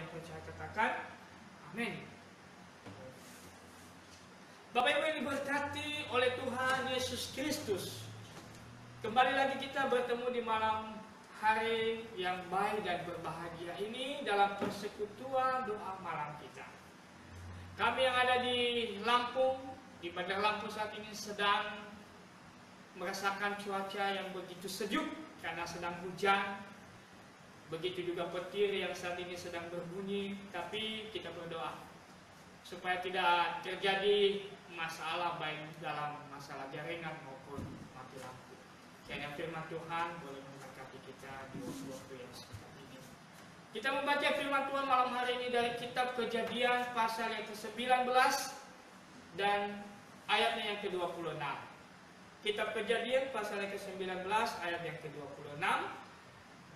yang percaya katakan amin. Bapak Ibu yang diberkati oleh Tuhan Yesus Kristus, kembali lagi kita bertemu di malam hari yang baik dan berbahagia ini dalam persekutuan doa malam kita. Kami yang ada di Lampung, di Bandar Lampung saat ini sedang merasakan cuaca yang begitu sejuk karena sedang hujan. Begitu juga petir yang saat ini sedang berbunyi, tapi kita berdoa supaya tidak terjadi masalah baik dalam masalah jaringan maupun mati lampu. Kiranya firman Tuhan boleh memberkati kita di waktu yang seperti ini. Kita membaca firman Tuhan malam hari ini dari kitab Kejadian pasal yang ke-19 dan ayatnya yang ke-26. Kitab Kejadian pasal yang ke-19 ayat yang ke-26.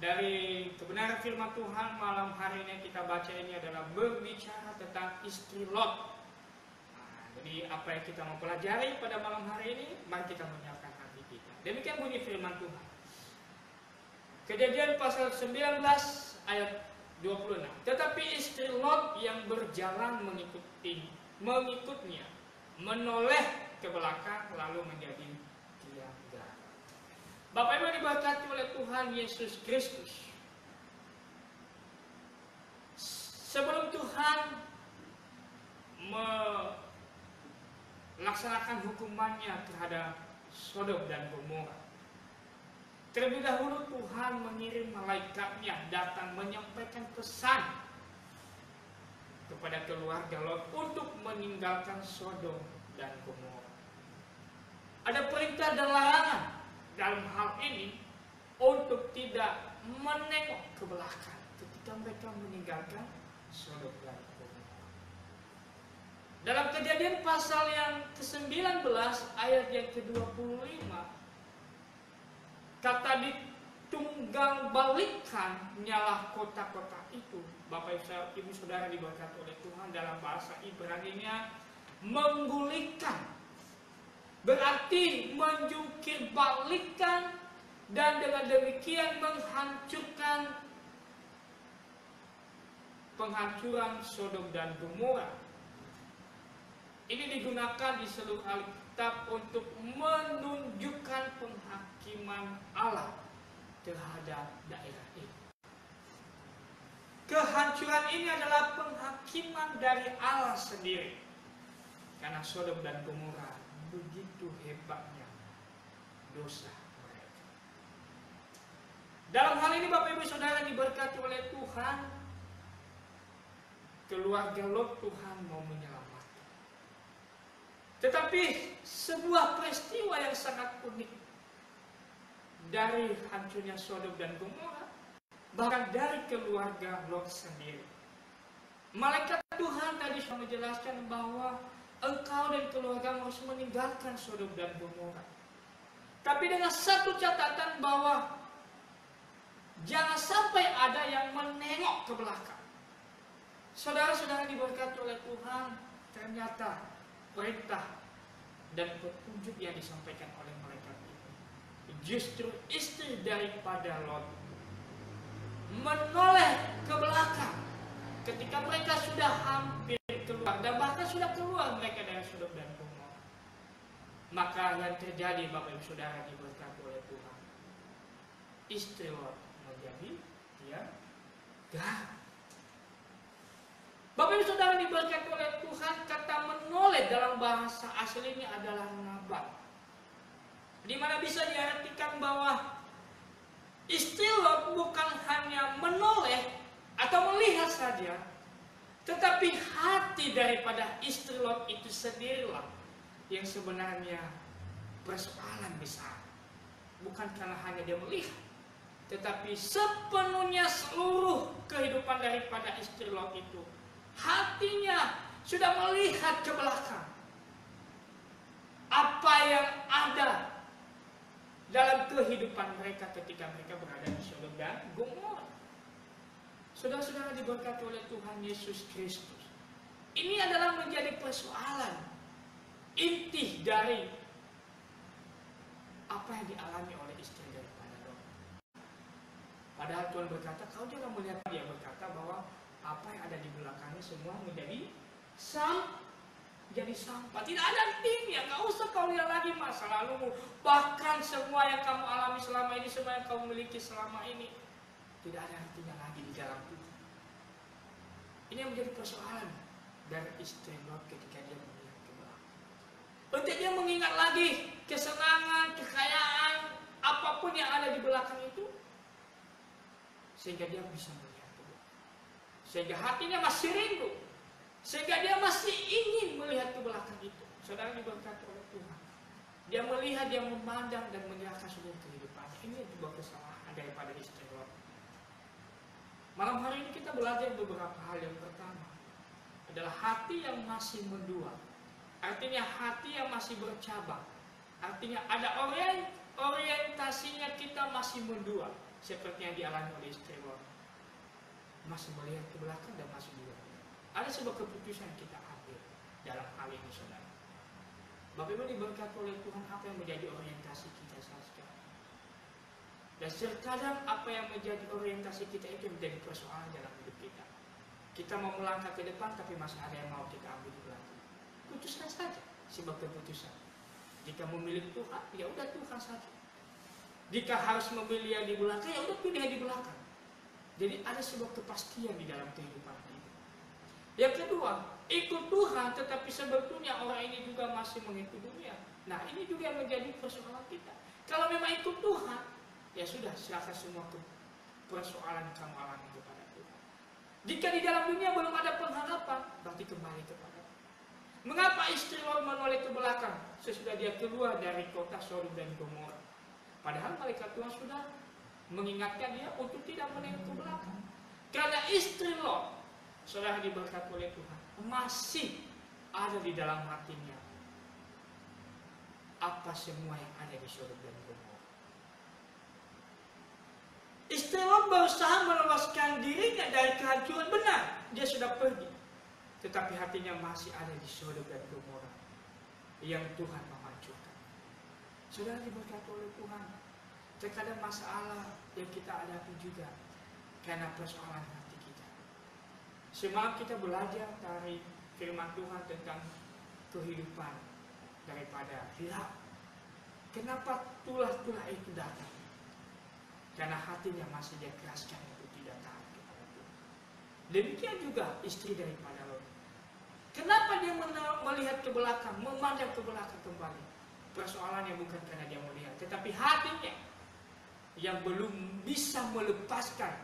Dari kebenaran firman Tuhan malam hari ini kita baca ini adalah berbicara tentang istri Lot. Jadi apa yang kita mau pelajari pada malam hari ini, mari kita menyiapkan hati kita. Demikian bunyi firman Tuhan. Kejadian pasal 19 ayat 26. Tetapi istri Lot yang berjalan mengikutnya, menoleh ke belakang lalu menjadi tiang garam. Bapak Ibu diberkati oleh Tuhan Yesus Kristus. Sebelum Tuhan melaksanakan hukumannya terhadap Sodom dan Gomora, terlebih dahulu Tuhan mengirim malaikatnya datang menyampaikan pesan kepada keluarga Lot untuk meninggalkan Sodom dan Gomora. Ada perintah dan larangan dalam hal ini untuk tidak menengok ke belakang ketika mereka meninggalkan Sodom dan Gomora. Dalam Kejadian pasal yang ke-19 ayat yang ke-25, kata ditunggang balikkan nyalah kota-kota itu. Bapak Ibu Saudara diberkati oleh Tuhan, dalam bahasa Ibrani-nya menggulingkan, berarti menjungkir balikkan dan dengan demikian penghancuran Sodom dan Gomora. Ini digunakan di seluruh Alkitab untuk menunjukkan penghakiman Allah terhadap daerah ini. Kehancuran ini adalah penghakiman dari Allah sendiri, karena Sodom dan Gomora begitu hebatnya dosa mereka. Dalam hal ini Bapak Ibu Saudara diberkati oleh Tuhan, keluarga Lot Tuhan mau menyelamatkan. Tetapi sebuah peristiwa yang sangat unik dari hancurnya Sodom dan Gomora, bahkan dari keluarga Lot sendiri. Malaikat Tuhan tadi sudah menjelaskan bahwa engkau dan keluarga harus meninggalkan Sodom dan Gomora. Tapi dengan satu catatan bahwa jangan sampai ada yang menengok ke belakang. Saudara-saudara diberkati oleh Tuhan, ternyata perintah dan petunjuk yang disampaikan oleh malaikat itu, justru istri daripada Lot menoleh ke belakang ketika mereka sudah hampir keluar dan bahkan sudah keluar mereka dari Sodom dan Gomora. Maka yang terjadi Bapak Ibu Saudara diberkati oleh Tuhan, istri Lot menjadi tiang garam. Bapak Ibu Saudara diberkati oleh Tuhan, kata menoleh dalam bahasa aslinya adalah nabat, di mana bisa diartikan bahwa istri Lot bukan hanya menoleh atau melihat saja, tetapi hati daripada istri Lot itu sendirilah yang sebenarnya persoalan besar. Bukan karena hanya dia melihat, tetapi sepenuhnya seluruh kehidupan daripada istri Lot itu, hatinya sudah melihat ke belakang apa yang ada dalam kehidupan mereka ketika mereka berada di Sodom dan Gomora. Saudara-saudara diberkati oleh Tuhan Yesus Kristus, ini adalah menjadi persoalan inti dari apa yang dialami oleh istri daripada Lot. Padahal Tuhan berkata, kau jangan melihat. Dia berkata bahwa apa apa yang ada di belakangnya semua menjadi jadi sampah. Tidak ada artinya. Gak usah kau lihat lagi masa lalumu. Bahkan semua yang kamu alami selama ini, semua yang kamu miliki selama ini, tidak ada artinya lagi di dalam Tuhan. Ini yang menjadi persoalan dari istri Lot ketika dia melihat ke belakang. Untuk dia mengingat lagi kesenangan, kekayaan, apapun yang ada di belakang itu, sehingga dia bisa melihat ke belakang. Sehingga hatinya masih rindu. Sehingga dia masih ingin melihat ke belakang itu. Saudara diberkati oleh Tuhan. Dia melihat, dia memandang dan menyerahkan seluruh kehidupannya. Ini sebuah kesalahan daripada istri Lot. Malam hari ini kita belajar beberapa hal. Yang pertama adalah hati yang masih mendua. Artinya hati yang masih bercabang. Artinya ada orientasinya kita masih mendua. Seperti yang dialami oleh istri Lot. Masih melihat ke belakang dan masih mendua. Ada sebuah keputusan yang kita ambil dalam hal ini, saudara. Bapak Ibu diberkati oleh Tuhan, apa yang menjadi orientasi kita saat sekarang. Dan terkadang apa yang menjadi orientasi kita itu menjadi persoalan dalam hidup kita. Kita mau melangkah ke depan tapi masih ada yang mau kita ambil di belakang. Putuskan saja sebuah keputusan. Jika memilih Tuhan, ya udah Tuhan saja. Jika harus memilih yang di belakang, ya udah pilih yang di belakang. Jadi ada sebuah kepastian di dalam kehidupan kita. Yang kedua, ikut Tuhan, tetapi sebetulnya orang ini juga masih mengikuti dunia. Nah, ini juga yang menjadi persoalan kita. Kalau memang ikut Tuhan, ya sudah, silakan semua persoalan kamu alami kepada Tuhan. Jika di dalam dunia belum ada pengharapan, berarti kembali kepada Tuhan. Mengapa istri Lot menoleh ke belakang sesudah dia keluar dari kota Sodom dan Gomora? Padahal malaikat Tuhan sudah mengingatkan dia untuk tidak menengok ke belakang. Karena istri Lot, saudara diberkati oleh Tuhan, masih ada di dalam hatinya apa semua yang ada di Sodom dan Gomora. Istri Lot berusaha melepaskan dirinya dari kehancuran, benar, dia sudah pergi, tetapi hatinya masih ada di Sodom dan Gomora yang Tuhan menghancurkan. Saudara diberkati oleh Tuhan, terkadang masalah yang kita hadapi juga karena persoalan hati. Semalam kita belajar dari firman Tuhan tentang kehidupan daripada Hira. Kenapa tulah-tulah itu datang? Karena hatinya masih dia keraskan untuk tidak taat kepada Tuhan. Demikian juga istri daripada Lot. Kenapa dia melihat ke belakang, memandang ke belakang kembali? Persoalannya bukan karena dia melihat, tetapi hatinya yang belum bisa melepaskan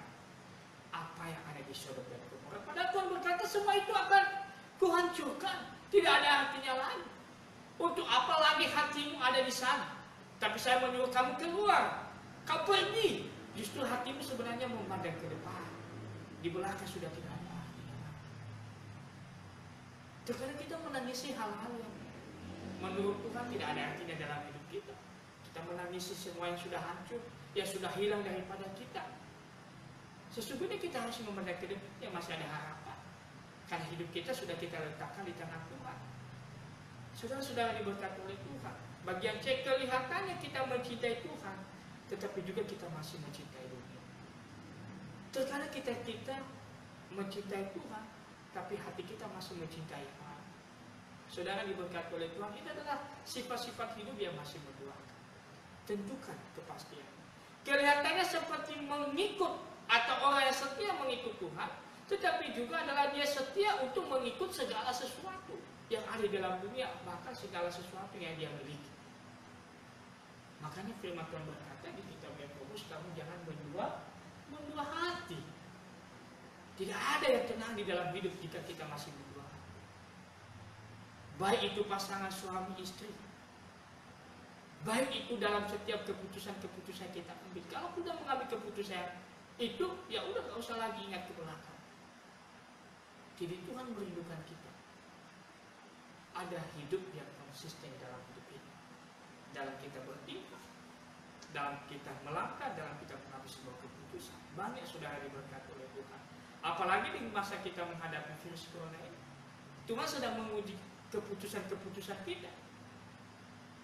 apa yang ada di Sodom dan Gomora. Padahal Tuhan berkata semua itu akan kuhancurkan. Tidak ada artinya lagi. Untuk apa lagi hatimu ada di sana? Tapi saya menyuruh kamu keluar. Kau pergi. Justru hatimu sebenarnya memandang ke depan. Di belakang sudah tidak ada artinya lagi. Terkadang kita menangisi hal-hal yang menurut Tuhan tidak ada artinya dalam hidup kita. Kita menangisi semua yang sudah hancur, yang sudah hilang daripada kita. Sesungguhnya kita harus memandang ke depan yang masih ada harapan. Karena hidup kita sudah kita letakkan di tangan Tuhan. Saudara-saudara diberkati oleh Tuhan. Bagian cek kelihatannya kita mencintai Tuhan, tetapi juga kita masih mencintai dunia. Terkadang kita mencintai Tuhan, tapi hati kita masih mencintai orang. Saudara diberkati oleh Tuhan, ini adalah sifat-sifat hidup yang masih berduakan. Tentukan kepastian. Kelihatannya seperti mengikut atau orang yang setia mengikut Tuhan, tetapi juga adalah dia setia untuk mengikut segala sesuatu yang ada di dalam dunia, bahkan segala sesuatu yang dia miliki. Makanya firman Tuhan berkata di kitab Yakobus, kamu jangan mendua hati. Tidak ada yang tenang di dalam hidup jika kita masih mendua hati. Baik itu pasangan suami istri, baik itu dalam setiap keputusan kita ambil. Kalau sudah mengambil keputusan itu, ya udah gak usah lagi ingat ke belakang. Jadi Tuhan merindukan kita. Ada hidup yang konsisten dalam hidup ini. Dalam kita bertingkah, dalam kita melangkah, dalam kita mengambil sebuah keputusan. Banyak saudara diberkati oleh Tuhan. Apalagi di masa kita menghadapi virus corona ini. Tuhan sedang menguji keputusan-keputusan kita.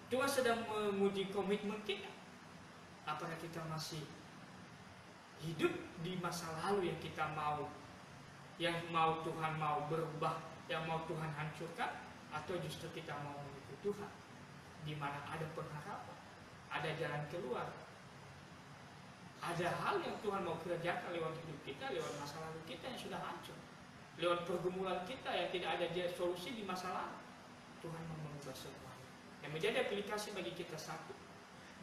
Tuhan sedang menguji komitmen kita. Apakah kita masih hidup di masa lalu yang kita mau yang mau Tuhan mau berubah, yang mau Tuhan hancurkan, atau justru kita mau mengikuti Tuhan, di mana ada pengharapan, ada jalan keluar, ada hal yang Tuhan mau kerjakan lewat hidup kita, lewat masa lalu kita yang sudah hancur, lewat pergumulan kita yang tidak ada solusi di masa lalu. Tuhan mau mengubah semuanya. Yang menjadi aplikasi bagi kita satu,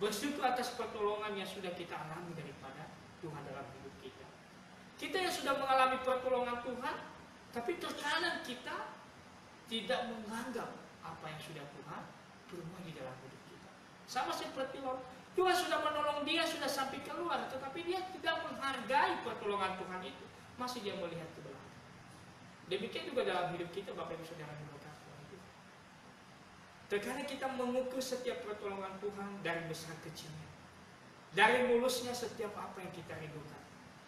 bersyukur atas pertolongan yang sudah kita alami daripada Tuhan dalam hidup kita. Kita yang sudah mengalami pertolongan Tuhan, tapi terkadang kita tidak menganggap apa yang sudah Tuhan berbuat di dalam hidup kita. Sama seperti Lot, Tuhan sudah menolong dia, sudah sampai keluar, tetapi dia tidak menghargai pertolongan Tuhan itu. Masih dia melihat ke belakang. Demikian juga dalam hidup kita, Bapak Ibu Saudara diberkati oleh Tuhan. Terkadang kita mengukur setiap pertolongan Tuhan dari besar kecilnya, dari mulusnya setiap apa yang kita rindukan.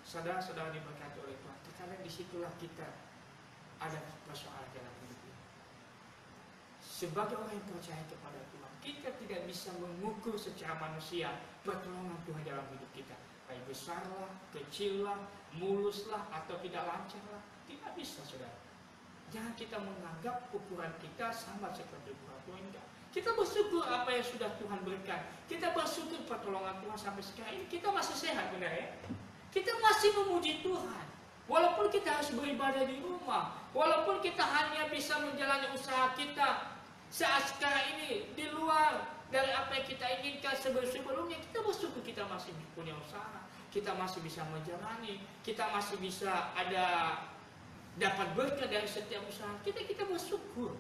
Saudara-saudara diberkati oleh Tuhan. Terkadang disitulah kita ada persoalan dalam hidup ini. Sebagai orang yang percaya kepada Tuhan, kita tidak bisa mengukur secara manusia pertolongan Tuhan dalam hidup kita. Baik besarlah, kecillah, muluslah, atau tidak lancarlah. Tidak bisa, saudara. Jangan kita menganggap ukuran kita sama seperti ukuran Tuhan. Enggak. Kita bersyukur apa yang sudah Tuhan berikan. Kita bersyukur pertolongan Tuhan sampai sekarang ini. Kita masih sehat, benar ya? Kita masih memuji Tuhan. Walaupun kita harus beribadah di rumah, walaupun kita hanya bisa menjalani usaha kita saat sekarang ini di luar dari apa yang kita inginkan sebelumnya, kita bersyukur kita masih punya usaha, kita masih bisa menjalani, kita masih bisa ada dapat berkat dari setiap usaha kita. Kita bersyukur.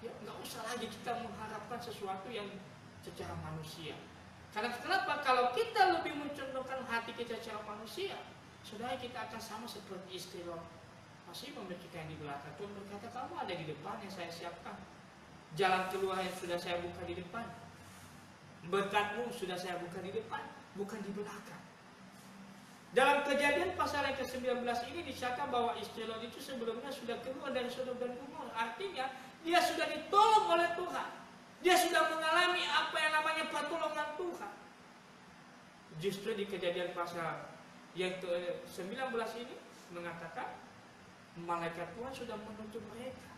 Ya, nggak usah lagi kita mengharapkan sesuatu yang secara manusia. Karena kenapa? Kalau kita lebih mencondongkan hati kita secara manusia, saudara, kita akan sama seperti istri Lot. Masih memikirkan di belakang. Tuhan berkata, kamu ada di depan yang saya siapkan. Jalan keluar yang sudah saya buka di depan. Berkatmu sudah saya buka di depan, bukan di belakang. Dalam Kejadian pasal yang ke-19 ini dicatat bahwa istri Lot itu sebelumnya sudah keluar dari Sodom dan Gomora. Artinya dia sudah ditolong oleh Tuhan. Dia sudah mengalami apa yang namanya pertolongan Tuhan. Justru di Kejadian pasal yang ke-19 ini mengatakan malaikat Tuhan sudah menuntut mereka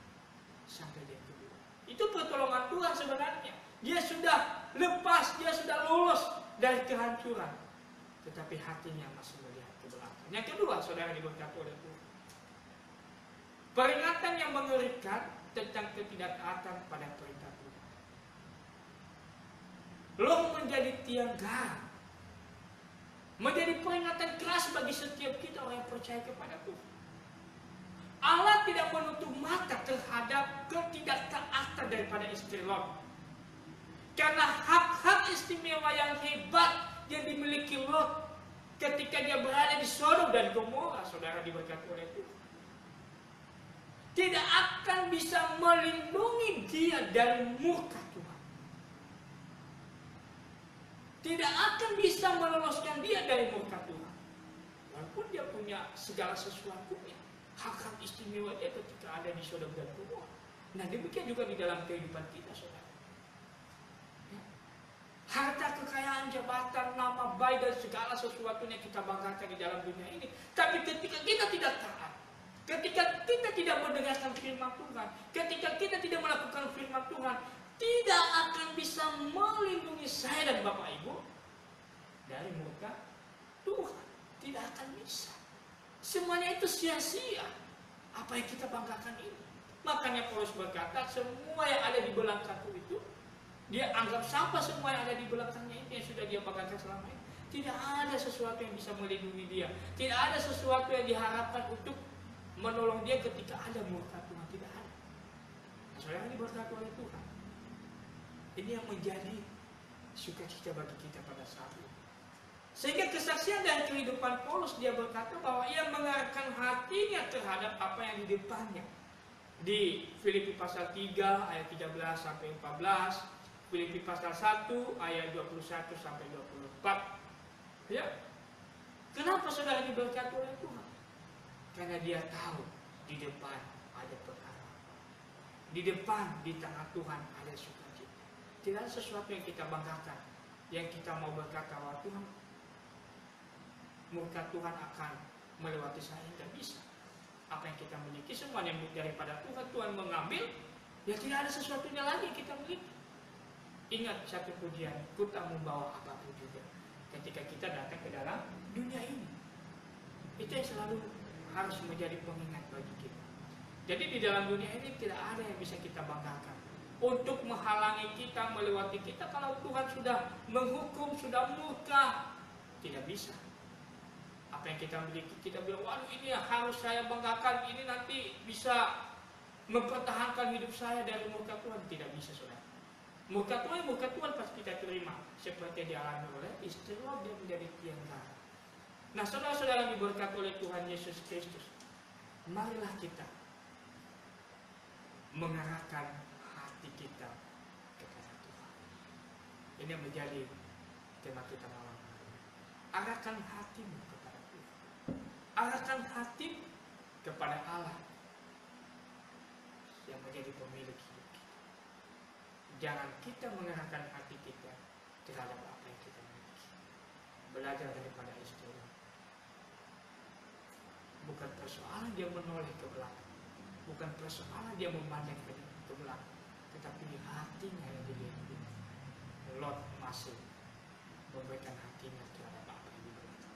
sampai dia keluar. Itu pertolongan Tuhan sebenarnya. Dia sudah lepas, dia sudah lolos dari kehancuran. Tetapi hatinya masih melihat ke belakang. Yang kedua, saudara diberkati oleh Tuhan, peringatan yang mengerikan tentang ketidaktaatan pada perintah Tuhan. Lot menjadi tiang garam, menjadi peringatan keras bagi setiap kita orang yang percaya kepada Tuhan. Allah tidak menutup mata terhadap ketidaktaatan daripada istri Lot. Karena hak-hak istimewa yang hebat yang dimiliki Lot ketika dia berada di Sodom dan Gomora, saudara diberkati oleh Tuhan, tidak akan bisa melindungi dia dari murka Tuhan. Tidak akan bisa meloloskan dia dari murka Tuhan. Walaupun dia punya segala sesuatunya, hak-hak istimewa dia ketika ada di Sodom dan Gomora. Nah, demikian juga di dalam kehidupan kita, saudara. Harta, kekayaan, jabatan, nama baik, dan segala sesuatunya kita banggakan di dalam dunia ini. Tapi ketika kita tidak taat, ketika kita tidak mendengarkan firman Tuhan, ketika kita tidak melakukan firman Tuhan, tidak akan bisa melindungi saya dan Bapak Ibu dari murka Tuhan. Tidak akan bisa. Semuanya itu sia-sia. Apa yang kita banggakan ini. Makanya Paulus berkata, semua yang ada di belakangku itu, dia anggap sampah semua yang ada di belakangnya itu yang sudah dia banggakan selama ini. Tidak ada sesuatu yang bisa melindungi dia. Tidak ada sesuatu yang diharapkan untuk menolong dia ketika ada murka Tuhan. Tidak ada. Nah, saudara diberkati oleh Tuhan. Ini yang menjadi sukacita bagi kita pada saat ini. Sehingga kesaksian dan kehidupan Paulus, dia berkata bahwa ia mengarahkan hatinya terhadap apa yang di depannya. Di Filipi pasal 3 ayat 13 sampai 14, Filipi pasal 1 ayat 21 sampai 24. Ya. Kenapa saudara diberkati oleh Tuhan? Karena dia tahu di depan ada perkara. Di depan, di tangan Tuhan ada sukacita. Tidak ada sesuatu yang kita banggakan, yang kita mau berkata bahwa Tuhan, murka Tuhan akan melewati saya, tidak bisa. Apa yang kita miliki semuanya daripada Tuhan. Tuhan mengambil, ya tidak ada sesuatunya lagi kita miliki. Ingat satu pujian, ku tak membawa apapun juga ketika kita datang ke dalam dunia ini. Itu yang selalu harus menjadi pengingat bagi kita. Jadi di dalam dunia ini tidak ada yang bisa kita banggakan untuk menghalangi kita, melewati kita. Kalau Tuhan sudah menghukum, sudah murka, tidak bisa. Apa yang kita miliki, kita bilang, waduh ini harus saya banggakan, ini nanti bisa mempertahankan hidup saya dari murka Tuhan. Tidak bisa, saudara. Murka Tuhan pasti kita terima, seperti yang dialami oleh istri Lot, dia menjadi tiang darah. Nah, saudara-saudara yang diberkati oleh Tuhan Yesus Kristus, marilah kita mengarahkan hati kita kepada Tuhan. Ini yang menjadi tema kita malam hari. Arahkan hatimu kepada Tuhan. Arahkan hati kepada Allah yang menjadi pemilik hidup kita. Jangan kita mengarahkan hati kita terhadap apa yang kita miliki. Belajar daripada istri. Bukan persoalan dia menoleh ke belakang, bukan persoalan dia memandang ke belakang, tetapi hatinya yang dilihat. Lot masih memberikan hatinya terhadap apa yang diberikan.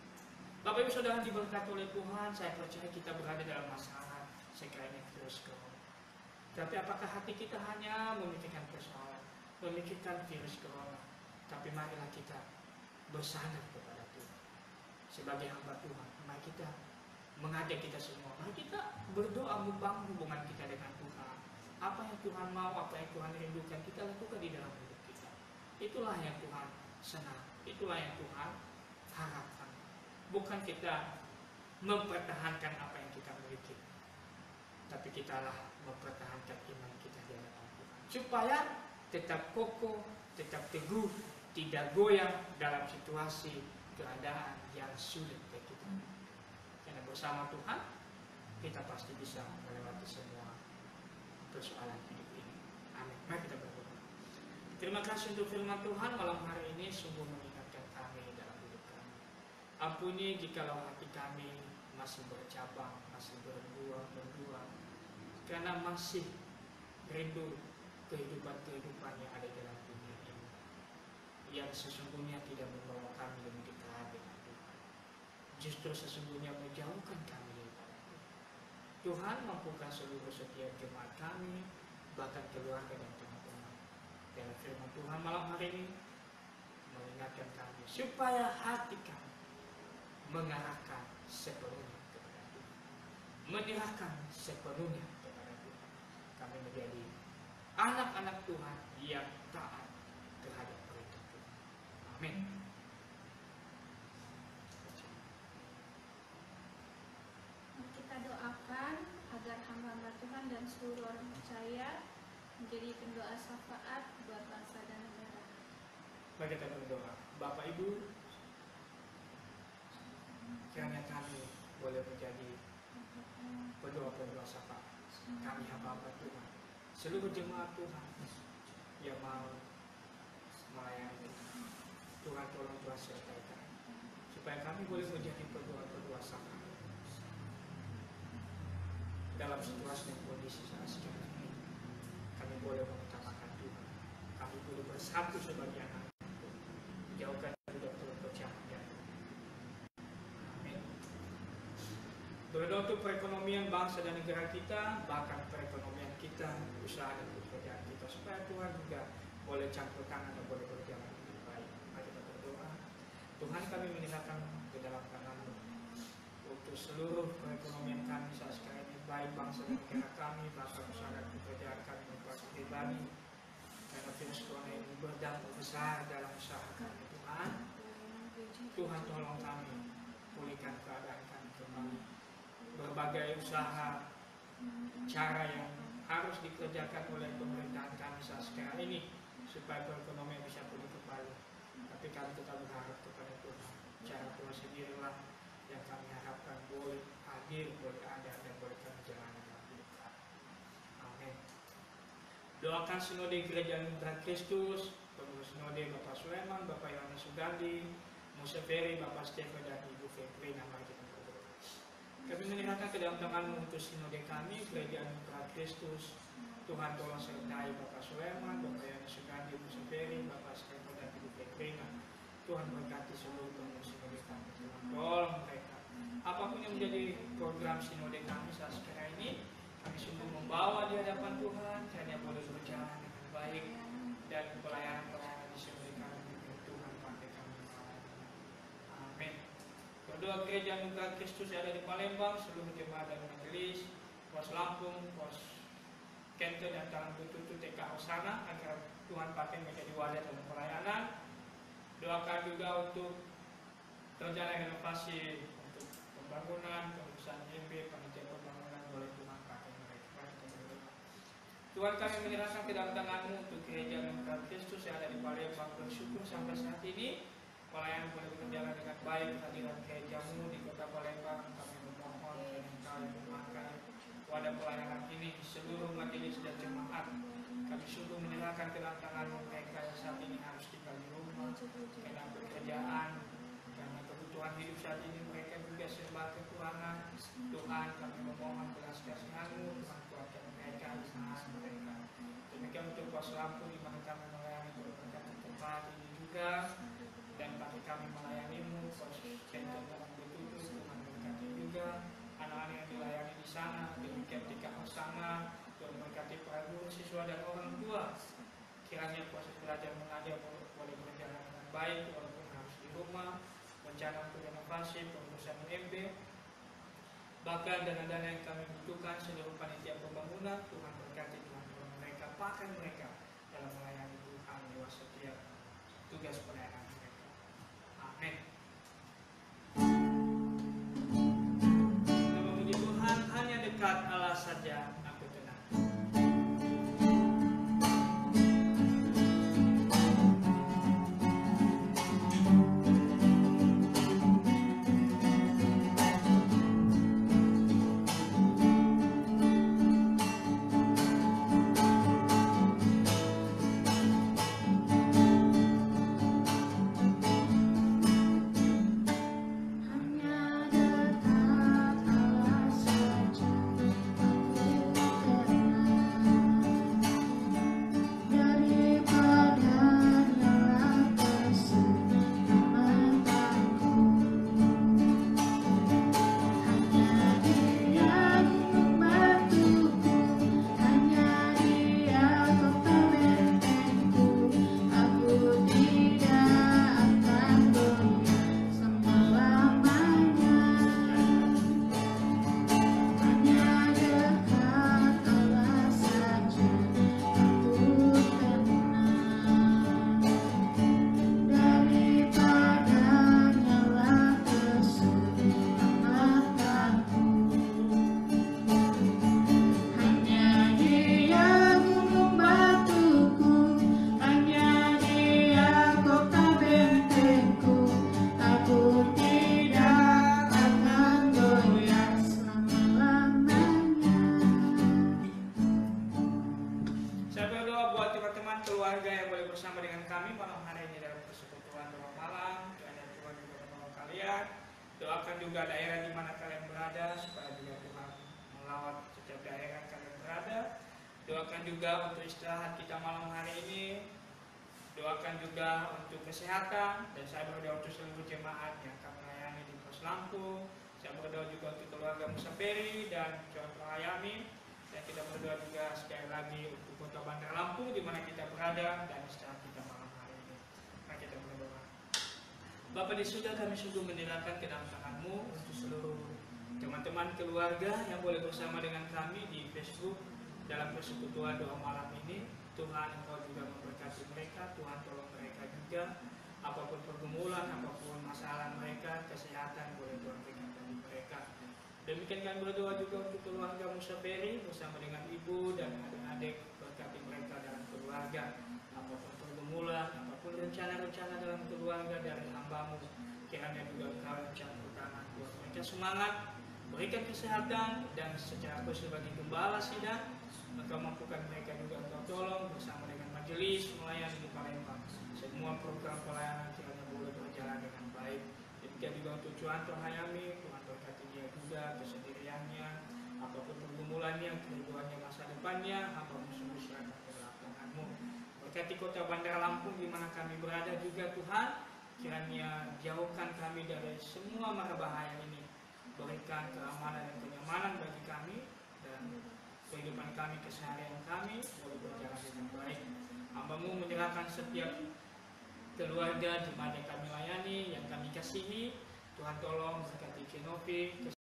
Bapak Ibu Saudara diberkati oleh Tuhan, saya percaya kita berada dalam masalah sekarang virus corona. Tapi apakah hati kita hanya memikirkan persoalan, memikirkan virus corona? Tapi marilah kita bersandar kepada Tuhan. Sebagai hamba Tuhan, mari kita mengajak kita semua, mari kita berdoa membangun hubungan kita dengan Tuhan. Apa yang Tuhan mau, apa yang Tuhan rindukan, kita lakukan di dalam hidup kita. Itulah yang Tuhan senang, itulah yang Tuhan harapkan. Bukan kita mempertahankan apa yang kita miliki, tapi kitalah mempertahankan iman kita di hadapan Tuhan, supaya tetap kokoh, tetap teguh, tidak goyah dalam situasi keadaan yang sulit bagi kita. Karena bersama Tuhan kita pasti bisa melewati semua persoalan hidup ini. Amin. Mari kita berdoa. Terima kasih untuk firman Tuhan malam hari ini, sungguh mengingatkan kami dalam hidup kami. Ampuni jikalau hati kami masih bercabang, masih berbuah, karena masih rindu kehidupan yang ada dalam dunia ini, yang sesungguhnya tidak membawa kami lebih dekat dengan Tuhan, justru sesungguhnya menjauhkan kami daripada Tuhan. Tuhan mampukan seluruh setiap jemaat kami, bahkan keluarga dan teman-teman. Dalam firman Tuhan malam hari ini mengingatkan kami supaya hati kami mengarahkan sepenuhnya kepada Tuhan, menyerahkan sepenuhnya kepada Tuhan. Kami menjadi anak-anak Tuhan yang taat terhadap perintah Tuhan. Amin. Kita doakan agar hamba-hamba Tuhan dan seluruh orang percaya menjadi pendoa syafaat buat bangsa dan negara. Mari kita berdoa. Bapak Ibu, kiranya kami boleh menjadi pendoa-pendoa syafaat. Kami hamba-hamba Tuhan, seluruh jemaat Tuhan yang mau melayani Tuhan, tolong Tuhan sertai kami, supaya kami boleh menjadi pendoa-pendoa syafaat dalam situasi dan kondisi saat sekarang ini. Kami boleh mengutamakan Tuhan, kami boleh bersatu sebagai anak Tuhan, menjauhkan dari percaya. Amin. Berdoa untuk perekonomian bangsa dan negara kita, bahkan perekonomian kita, usaha dan pekerjaan kita, supaya Tuhan juga boleh campur tangan dan boleh berjalan dengan baik. Mari kita berdoa. Tuhan, kami menyerahkan ke dalam tangan-Mu untuk seluruh perekonomian kami saat sekarang ini, baik bangsa dan negara kami, bahkan usaha dan pekerjaan kami pribadi. Karena virus corona ini berdampak besar dalam usaha kami, Tuhan. Tuhan tolong kami, pulihkan keadaan kami kembali. Berbagai usaha, cara yang harus dikerjakan oleh pemerintahan kami saat sekarang ini supaya perekonomian bisa pulih kembali. Tapi kami tetap berharap kepada Tuhan. Cara Tuhan sendirilah yang kami harapkan boleh hadir, boleh ada, dan boleh kami jalani dalam hidup kami. Amin. Doakan sinode Gereja Mitra Kristus, pengurus sinode Bapak Sulaiman, Bapak Yohanes Sugandi, Musaferi, Bapak Stefan, dan Ibu Febrina. Mari kita berdoa. Kami menyerahkan ke dalam tangan-Mu untuk sinode kami, Gereja Anugerah Kristus. Tuhan tolong sertai Bapak Sulaiman, Bapak Yani Sugandi, Bu Saperi, Bapak Skempo dan Ibu Petrina. Tuhan berkati seluruh pengurus sinode kami. Tuhan tolong mereka. Apapun yang menjadi program sinode kami saat sekarang ini, kami sungguh membawa di hadapan Tuhan, hanya boleh berjalan dengan baik dan pelayanan-pelayanan di sinode kami. Tuhan pakai kami. Amin. Berdoa Gereja Anugerah Kristus yang ada di Palembang, seluruh jemaat dan majelis, Pos Lampung, Pos Kento dan Talang Betutu TK Osana, agar Tuhan pakai menjadi wadah dalam pelayanan. Doakan juga untuk terjalan renovasi untuk pembangunan, pengurusan MB, panitia pembangunan, boleh Tuhan pakai mereka. Tuhan, kami menyerahkan ke dalam tangan-Mu untuk Gereja Anugerah Kristus yang ada di Palembang, bersyukur sampai saat ini pelayanan boleh berjalan dengan baik. Hadirat Gereja-Mu di Kota Palembang, kami memohon dan Engkau yang memakai wadah pelayanan ini di seluruh majelis dan jemaat. Kami sungguh menyerahkan ke dalam tangan-Mu mereka yang saat ini harus tinggal di rumah karena pekerjaan, karena kebutuhan hidup saat ini mereka juga serba kekurangan. Tuhan, kami memohon belas kasihan-Mu, Tuhan kuatkan mereka, usaha mereka. Demikian untuk Pos Lampung di mana kami melayani berbagai tempat ini juga, dan bagi kami melayani-Mu, Pos Kento dalam Betutu, Tuhan berkati juga anak-anak yang dilayani di sana, demikian di sana, Tuhan berkati para guru, siswa dan orang tua. Kiranya proses belajar mengajar boleh berjalan dengan baik, walaupun harus di rumah, rencana untuk renovasi, pengurusan MB, bahkan dana-dana yang kami butuhkan seluruh panitia pembangunan. Tuhan berkati, Tuhan mereka, pakai mereka dalam melayani Tuhan lewat setiap tugas pelayanan mereka. Amin. Memuji Tuhan, hanya dekat Allah saja aku tenang. Doakan juga daerah di mana kalian berada, supaya juga Tuhan melawat setiap daerah kalian berada. Doakan juga untuk istirahat kita malam hari ini. Doakan juga untuk kesehatan, dan saya berdoa untuk seluruh jemaat yang kami layani di Pos Lampung. Saya berdoa juga untuk keluarga Musaferi dan Tuhan Rahayami. Dan kita berdoa juga sekali lagi untuk Kota Bandar Lampung di mana kita berada dan istirahat kita malam hari ini. Mari kita berdoa. Bapa di surga, kami sungguh menyerahkan ke dalam tangan-Mu untuk seluruh teman-teman keluarga yang boleh bersama dengan kami di Facebook dalam persekutuan doa malam ini. Tuhan, Engkau juga memberkati mereka. Tuhan, tolong mereka juga. Apapun pergumulan, apapun masalah mereka, kesehatan boleh Tuhan berikan bagi mereka. Demikian kami berdoa juga untuk keluarga Musaferi bersama dengan ibu dan adik-adik, berkati mereka dalam keluarga. Apapun pergumulan, apapun rencana-rencana dalam keluarga dari hamba-Mu, kiranya juga Engkau yang campur tangan buat mereka semangat, berikan kesehatan, dan secara khusus bagi gembala sidang, Engkau mampukan mereka juga, Engkau tolong bersama dengan majelis melayani di Palembang. Semua program pelayanan kiranya boleh berjalan dengan baik. Demikian juga untuk Juanto Hayami, Tuhan berkati dia juga kesendiriannya, apapun pergumulannya, kehidupannya, masa depannya, hamba sungguh serahkan ke dalam tangan-Mu. Berkati kota Bandar Lampung di mana kami berada juga Tuhan, kiranya jauhkan kami dari semua mara bahaya ini. Berikan keamanan dan kenyamanan bagi kami dan kehidupan kami, keseharian kami boleh berjalan dengan baik. Hamba-Mu menyerahkan setiap keluarga di mana kami layani, yang kami kasihi. Tuhan tolong berkati Kenopi,